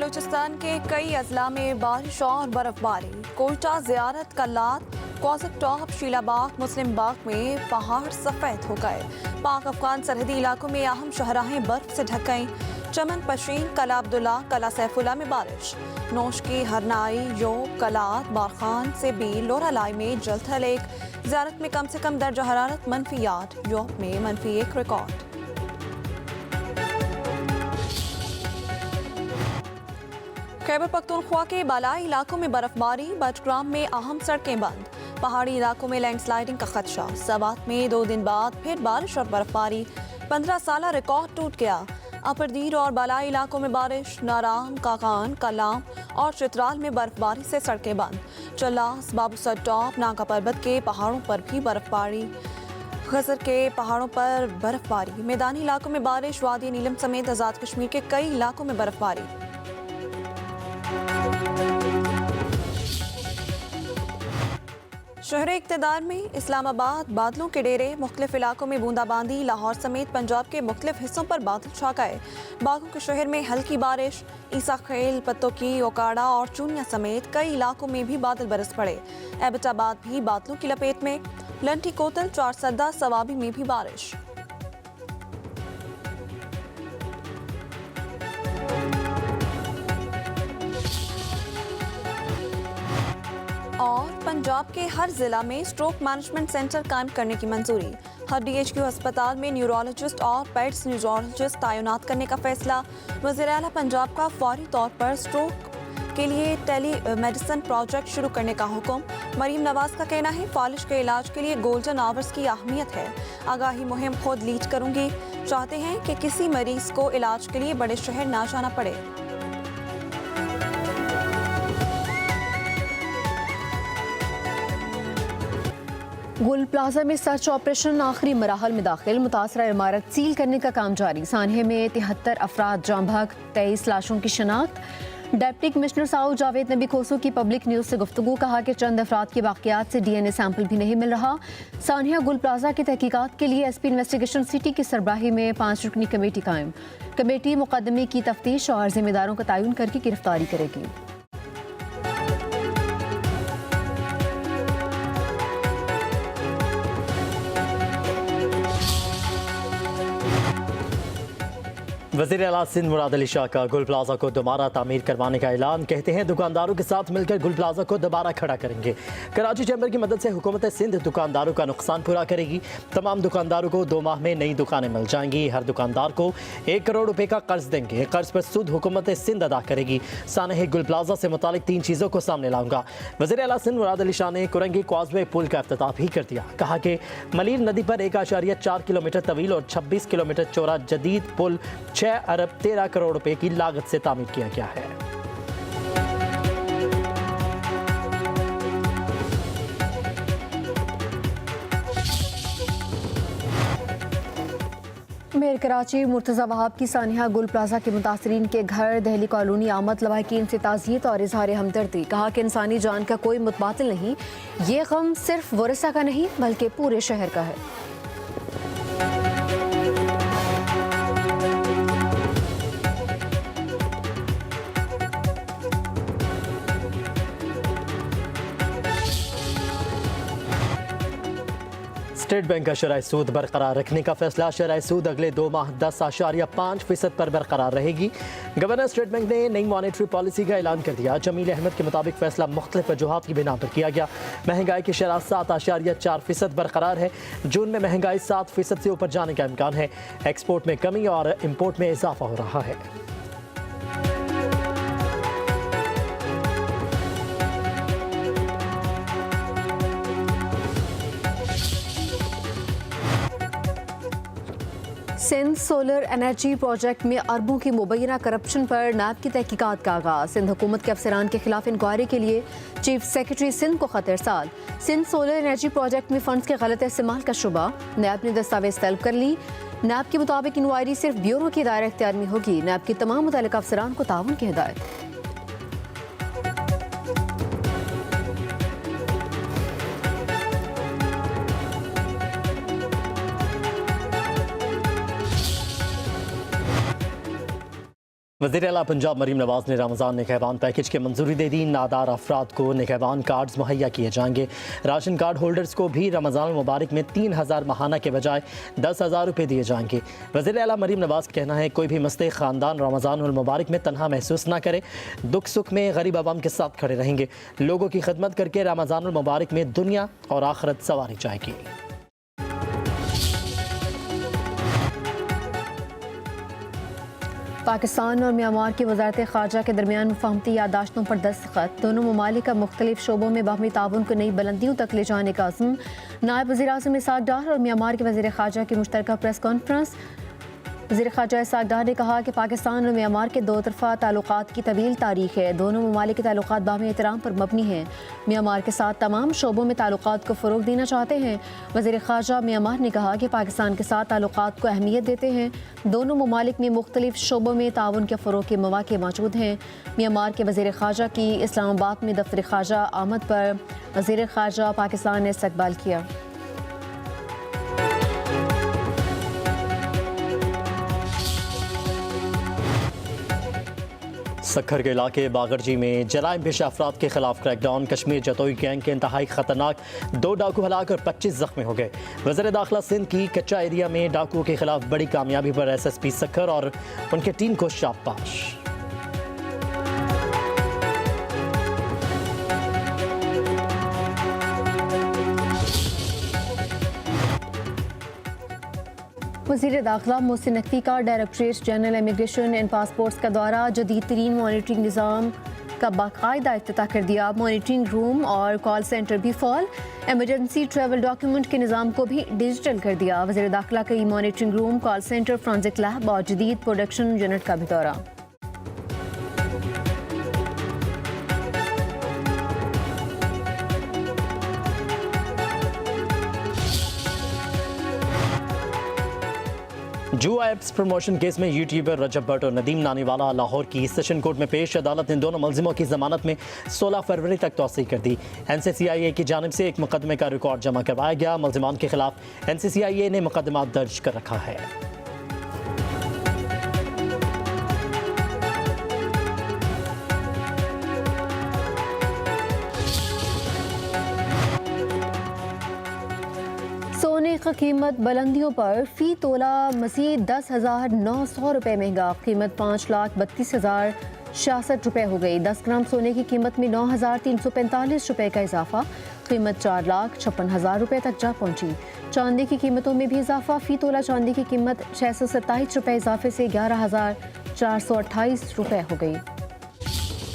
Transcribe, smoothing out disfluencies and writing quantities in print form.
बलूचिस्तान के कई अजला में बारिश और बर्फबारी। कोयटा, ज़ियारत, कल्लात, कौसक टॉप, शीलाबाग, मुस्लिम बाग में पहाड़ सफेद हो गए। पाक अफगान सरहदी इलाकों में अहम शहराहें बर्फ से ढक गईं। चमन, पशीन, कला अब्दुल्ला, कला सैफुल्ला में बारिश। नोश की हरनाई, योब, कलात, बारखान से भी लोरालाई में जल्द हलेक। ज़ियारत में कम से कम दर्जा हरारत -8, योब में -1 रिकॉर्ड। खैबर पख्तूनख्वा के बालाई इलाकों में बर्फबारी। बटग्राम में अहम सड़कें बंद। पहाड़ी इलाकों में लैंडस्लाइडिंग का खदशा। सवात में 2 दिन बाद फिर बारिश और बर्फबारी। 15 साला रिकॉर्ड टूट गया। अपरदीर और बालाई इलाकों में बारिश। नाराम, काकान, कलाम और चित्राल में बर्फबारी से सड़कें बंद। चल्लास, बाबूसर टॉप, नाका पर्वत के पहाड़ों पर भी बर्फबारी। खजर के पहाड़ों पर बर्फबारी। मैदानी इलाकों में बारिश। वादी नीलम समेत आज़ाद कश्मीर के कई इलाकों में बर्फबारी। शहर इक़्तिदार में इस्लामाबाद बादलों के डेरे। मुख्तलिफ इलाकों में बूंदाबांदी। लाहौर समेत पंजाब के मुख्तलिफ हिस्सों पर बादल छा गए। बागों के शहर में हल्की बारिश। ईसा खेल, पत्तोकी, ओकाड़ा और चूनिया समेत कई इलाकों में भी बादल बरस पड़े। एबटाबाद भी बादलों की लपेट में। लंठी कोतल, चारसद्दा, सवाबी में भी बारिश। और पंजाब के हर जिला में स्ट्रोक मैनेजमेंट सेंटर कायम करने की मंजूरी। हर DHQ अस्पताल में न्यूरोलॉजिस्ट और पेट्स न्यूरोलॉजिस्ट तैनात करने का फैसला। वज़ीर आला पंजाब का फौरी तौर पर स्ट्रोक के लिए टेली मेडिसिन प्रोजेक्ट शुरू करने का हुक्म। मरीम नवाज का कहना है फालिश के इलाज के लिए गोल्डन आवर्स की अहमियत है। आगाही मुहिम खुद लीड करूंगी। चाहते हैं कि किसी मरीज को इलाज के लिए बड़े शहर ना जाना पड़े। गुल प्लाजा में सर्च ऑपरेशन आखिरी मराहल में दाखिल। मुतासरा इमारत सील करने का काम जारी। सानहे में 73 अफराद जाम भाग, 23 लाशों की शनाख्त। डिप्टी कमिश्नर साउथ जावेद नबी खोसो की पब्लिक न्यूज़ से गुफ्तगू। कहा कि चंद अफराद के वाक़यात से DNA सैंपल भी नहीं मिल रहा। सानिया गुल प्लाजा की तहकीकात के लिए SP इन्वेस्टिगेशन सिटी की सरबराही में 5 रुकनी कमेटी कायम। कमेटी मुकदमे की तफ्तीश और जिम्मेदारों का तयन करके गिरफ्तारी करेगी। वज़ीर आला सिंध मुराद अली शाह का गुल प्लाजा को दोबारा तामीर करवाने का ऐलान। कहते हैं दुकानदारों के साथ मिलकर गुल प्लाजा को दोबारा खड़ा करेंगे। कराची चैम्बर की मदद से हुकूमत सिंध दुकानदारों का नुकसान पूरा करेगी। तमाम दुकानदारों को 2 माह में नई दुकानें मिल जाएंगी। हर दुकानदार को 1 करोड़ रुपए का कर्ज देंगे। कर्ज पर सूद हुकूमत सिंध अदा करेगी। सानह गुल प्लाजा से मुतालिक 3 चीज़ों को सामने लाऊंगा। वज़ीर आला सिंध मुराद अली शाह ने कुरंगी कॉजवे पुल का इफ्तिताह भी कर दिया। कहा कि मलीर नदी पर 1.4 किलोमीटर तवील और 26 किलोमीटर चौड़ा जदीद पुल 6 अरब 13 करोड़ रुपए की लागत से तामीर किया गया है। मेयर कराची मुर्तज़ा वहाब की सानिया गुल प्लाजा के मुतासरीन के घर दहली कॉलोनी आमद लवाहिकीन से ताज़ियत और इजहार हमदर्दी। कहा कि इंसानी जान का कोई मुतबातिल नहीं। ये गम सिर्फ वरसा का नहीं बल्कि पूरे शहर का है। स्टेट बैंक का शरह सूद बरकरार रखने का फैसला। शरह सूद अगले 2 माह 10.5% पर बरकरार रहेगी। गवर्नर स्टेट बैंक ने नई मॉनेटरी पॉलिसी का ऐलान कर दिया। जमील अहमद के मुताबिक फैसला मुख्तलिफ वजूहात की बिना पर किया गया। महंगाई की शरह 7.4% बरकरार है। जून में महंगाई 7% से ऊपर जाने का इम्कान है। एक्सपोर्ट में कमी और इम्पोर्ट में इजाफा हो रहा है। सिंध सोलर एनर्जी प्रोजेक्ट में अरबों की मुबैना करप्शन पर नैब की तहकीकात का आगाज। सिंध हुकूमत के अफसरान के खिलाफ इंक्वायरी के लिए चीफ सेक्रेटरी सिंध को खत इरसाल। सिंध सोलर एनर्जी प्रोजेक्ट में फंड्स के गलत इस्तेमाल का शुबा। नैब ने दस्तावेज तलब कर ली। नैब के मुताबिक इंक्वायरी सिर्फ ब्यूरो की दायरा इख्तियार में होगी। नैब के तमाम मुतल्लिका अफसरान को ताउन की हिदायत। वज़ीर आला पंजाब मरीम नवाज ने रमज़ान निगहबान पैकेज की मंजूरी दे दी। नादार अफराद को निगहबान कार्ड्स मुहैया किए जाएंगे। राशन कार्ड होल्डर्स को भी रमज़ान मुबारक में 3000 माहाना के बजाय 10,000 रुपये दिए जाएंगे। वज़ीर आला मरीम नवाज का कहना है कोई भी मुस्तहिक़ ख़ानदान रमज़ान मुबारक में तनहा महसूस ना करे, दुख सुख में गरीब आवाम के साथ खड़े रहेंगे। लोगों की खिदमत करके रमज़ान मुबारक में दुनिया और आखिरत संवारी जाएगी। पाकिस्तान और म्यांमार की वज़ारत ख़ारजा के दरमियान मुफ़ाहमती याददाश्तों पर दस्तखत। दोनों ममालिक का मुख्तलिफ शोबों में बाहमी ताउन को नई बुलंदियों तक ले जाने का अज़्म। नायब वज़ीर आज़म इसाक डार और म्यांमार के वज़ीर ख़ारजा की मुश्तरका प्रेस कॉन्फ्रेंस। वज़ीर ख़ारजा इसाक डार ने कहा कि पाकिस्तान और म्यांमार के दो तरफ़ा ताल्लुकात की तवील तारीख़ है। दोनों ममालिक के ताल्लुकात बाहमी एहतराम पर मबनी हैं। म्यांमार के साथ तमाम शोबों में ताल्लुकात को फ़रोग़ देना चाहते हैं। वज़ीर ख़ारजा म्यांमार ने कहा कि पाकिस्तान के साथ ताल्लुकात को अहमियत देते हैं। दोनों ममालिक में मुख्तलिफ शोबों में ताउन के फ़रोग़ के मौक़े मौजूद हैं। म्यांमार के वज़ीर ख़ारजा की इस्लामाबाद में दफ्तर ख़ारजा आमद पर वज़ीर ख़ारजा पाकिस्तान ने इस्तक़बाल किया। सक्खर के इलाके बागरजी में जराइम पेशा अफराद के खिलाफ क्रैकडाउन। कश्मीर जतोई गैंग के इंतहाई खतरनाक 2 डाकू हलाक और 25 जख्मी हो गए। वज़ीर दाखिला सिंध की कच्चा एरिया में डाकुओं के खिलाफ बड़ी कामयाबी पर SSP सक्खर और उनकी टीम को शाबाश। वज़ीर दाखिला मोहसिन नकवी का directorate general immigration and passports का दौरा। जदीद तरीन मॉनिटरिंग निज़ाम का बाकायदा इफ्तिताह कर दिया। मॉनिटरिंग रूम और कॉल सेंटर भी फॉल। एमरजेंसी ट्रैवल डॉक्यूमेंट के निज़ाम को भी डिजिटल कर दिया। वज़ीर दाखिला का monitoring room, call centre, forensic lab और जदीद प्रोडक्शन यूनिट का भी दौरा। जुआ एप्स प्रमोशन केस में यूट्यूबर रजब भट्ट और नदीम नानीवाला लाहौर की सेशन कोर्ट में पेश। अदालत ने दोनों मुलजिमों की जमानत में 16 फरवरी तक तौसीह कर दी। NCCIA की जानिब से एक मुकदमे का रिकॉर्ड जमा करवाया गया। मुलजिमान के खिलाफ NCCIA ने मुकदमा दर्ज कर रखा है। सोने की कीमत बुलंदियों पर फ़ी तोला मज़ीद 10,900 रुपये महंगा। कीमत 5,32,066 रुपये हो गई। 10 ग्राम सोने की कीमत में 9,345 रुपये का इजाफा। कीमत 4,56,000 रुपये तक जा पहुंची। चांदी की कीमतों में भी इजाफा। फ़ी तोला चांदी की कीमत 627 रुपये इजाफे से 11,428 रुपये हो गई।